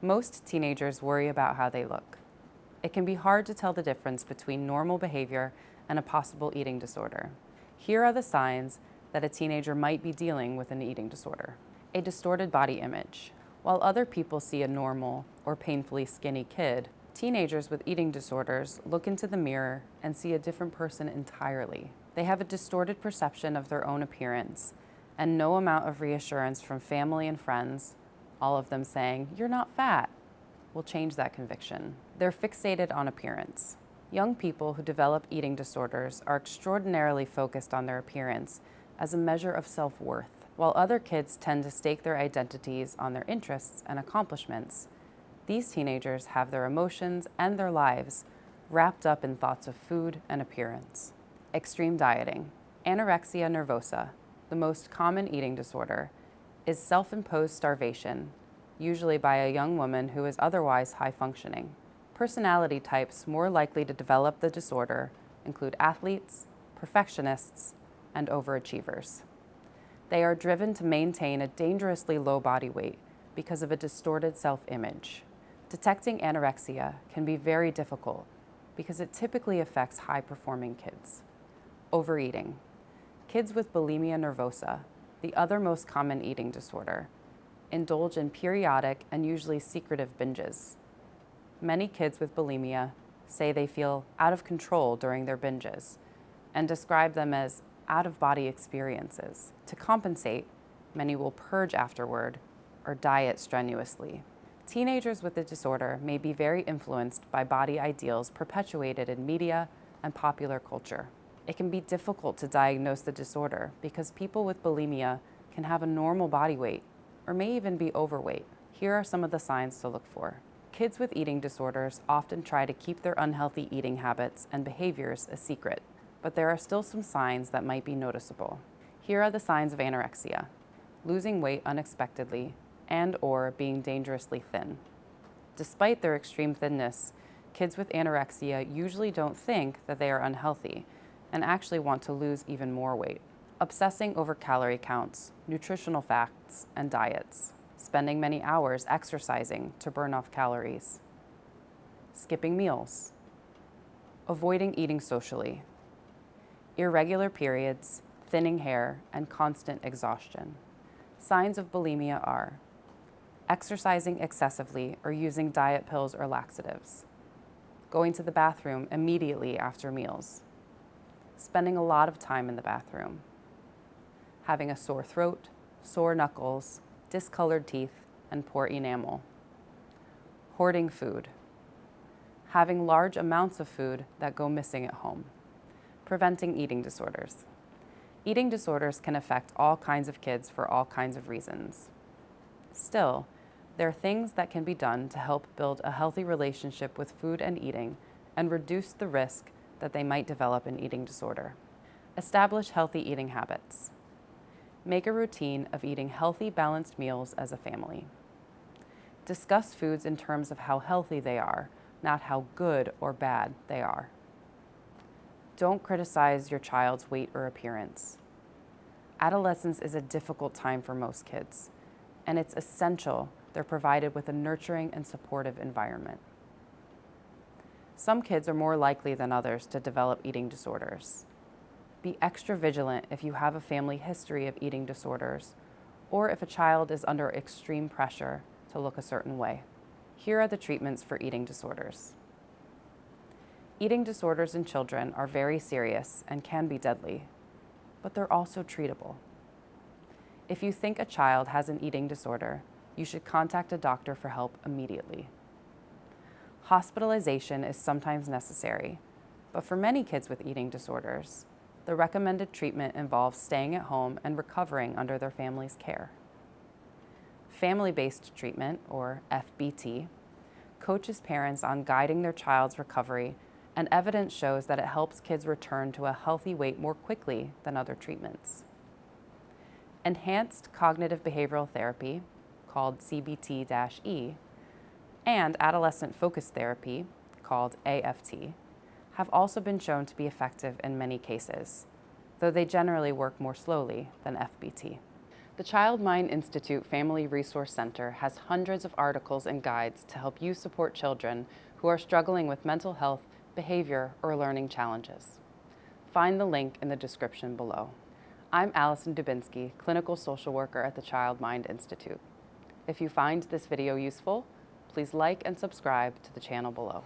Most teenagers worry about how they look. It can be hard to tell the difference between normal behavior and a possible eating disorder. Here are the signs that a teenager might be dealing with an eating disorder. A distorted body image. While other people see a normal or painfully skinny kid, teenagers with eating disorders look into the mirror and see a different person entirely. They have a distorted perception of their own appearance, and no amount of reassurance from family and friends, all of them saying, "You're not fat," will change that conviction. They're fixated on appearance. Young people who develop eating disorders are extraordinarily focused on their appearance as a measure of self-worth. While other kids tend to stake their identities on their interests and accomplishments, these teenagers have their emotions and their lives wrapped up in thoughts of food and appearance. Extreme dieting. Anorexia nervosa, the most common eating disorder, is self-imposed starvation, usually by a young woman who is otherwise high-functioning. Personality types more likely to develop the disorder include athletes, perfectionists, and overachievers. They are driven to maintain a dangerously low body weight because of a distorted self-image. Detecting anorexia can be very difficult because it typically affects high-performing kids. Overeating. Kids with bulimia nervosa, the other most common eating disorder, indulge in periodic and usually secretive binges. Many kids with bulimia say they feel out of control during their binges and describe them as out-of-body experiences. To compensate, many will purge afterward or diet strenuously. Teenagers with the disorder may be very influenced by body ideals perpetuated in media and popular culture. It can be difficult to diagnose the disorder because people with bulimia can have a normal body weight or may even be overweight. Here are some of the signs to look for. Kids with eating disorders often try to keep their unhealthy eating habits and behaviors a secret, but there are still some signs that might be noticeable. Here are the signs of anorexia: losing weight unexpectedly and/or being dangerously thin. Despite their extreme thinness, kids with anorexia usually don't think that they are unhealthy and actually want to lose even more weight. Obsessing over calorie counts, nutritional facts, and diets. Spending many hours exercising to burn off calories. Skipping meals. Avoiding eating socially. Irregular periods, thinning hair, and constant exhaustion. Signs of bulimia are exercising excessively or using diet pills or laxatives. Going to the bathroom immediately after meals. Spending a lot of time in the bathroom. Having a sore throat, sore knuckles, discolored teeth, and poor enamel. Hoarding food. Having large amounts of food that go missing at home. Preventing eating disorders. Eating disorders can affect all kinds of kids for all kinds of reasons. Still, there are things that can be done to help build a healthy relationship with food and eating and reduce the risk that they might develop an eating disorder. Establish healthy eating habits. Make a routine of eating healthy, balanced meals as a family. Discuss foods in terms of how healthy they are, not how good or bad they are. Don't criticize your child's weight or appearance. Adolescence is a difficult time for most kids, and it's essential they're provided with a nurturing and supportive environment. Some kids are more likely than others to develop eating disorders. Be extra vigilant if you have a family history of eating disorders, or if a child is under extreme pressure to look a certain way. Here are the treatments for eating disorders. Eating disorders in children are very serious and can be deadly, but they're also treatable. If you think a child has an eating disorder, you should contact a doctor for help immediately. Hospitalization is sometimes necessary, but for many kids with eating disorders, the recommended treatment involves staying at home and recovering under their family's care. Family-based treatment, or FBT, coaches parents on guiding their child's recovery, and evidence shows that it helps kids return to a healthy weight more quickly than other treatments. Enhanced cognitive behavioral therapy, called CBT-E, and adolescent focused therapy, called AFT, have also been shown to be effective in many cases, though they generally work more slowly than FBT. The Child Mind Institute Family Resource Center has hundreds of articles and guides to help you support children who are struggling with mental health, behavior, or learning challenges. Find the link in the description below. I'm Allison Dubinski, Clinical Social Worker at the Child Mind Institute. If you find this video useful, please like and subscribe to the channel below.